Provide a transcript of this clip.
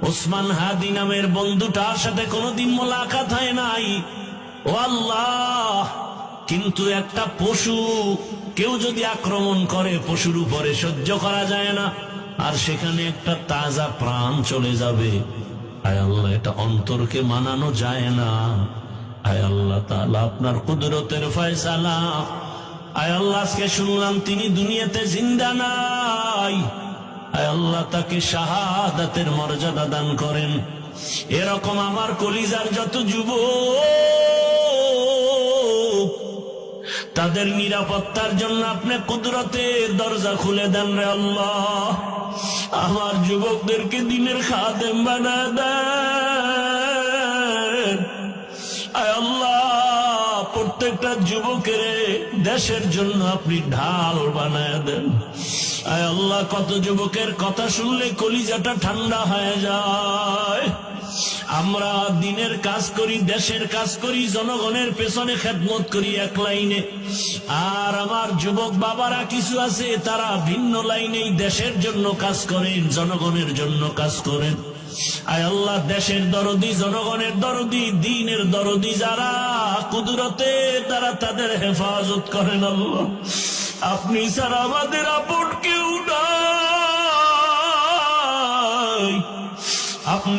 ওসমান হাদি নামের বন্ধুটার সাথে কোনোদিন মোলাকাত হয় নাই। ও আল্লাহ, কিন্তু একটা পশু কেউ যদি আক্রমণ করে পশুর উপরে সহ্য করা যায় না, আর সেখানে একটা তাজা প্রাণ চলে যাবে। আয় আল্লাহ, এটা অন্তরকে মানানো যায় না। আয় আল্লাহ তাআলা, আপনার কুদরতের ফয়সালা। আয় আল্লাহ, আজকে শুনলাম তিনি দুনিয়াতে জিন্দা নাই। আয় আল্লাহ, তাকে শাহাদাতের মর্যাদা দান করেন। এরকম আমার কলিজার যত যুবক, তাদের নিরাপত্তার জন্য আপনি কুদরতের দরজা খুলে দেন রে আল্লাহ। আমার যুবকদেরকে দিনের খাদেম বানায় দেন। আয় আল্লাহ, প্রত্যেকটা যুবকের দেশের জন্য আপনি ঢাল বানায় দেন। আয় আল্লাহ, কত যুবকের কথা শুনলে কলিজাটা ঠান্ডা হয়ে যায়। আমরা দিনের কাজ করি, দেশের কাজ করি, জনগণের পেছনে খেদমত করি এক লাইনে, আর আমার যুবক বাবারা কিছু আছে তারা ভিন্ন লাইনেই দেশের জন্য কাজ করেন, জনগণের জন্য কাজ করেন। আয় আল্লাহ, দেশের দরদি, জনগণের দরদি, দ্বীনের দরদি যারা, কুদরতে তারা তাদের হেফাজত করেন। আল্লাহ, আপনি ছাড়া আমাদের আপন কেউ নাই। আপনি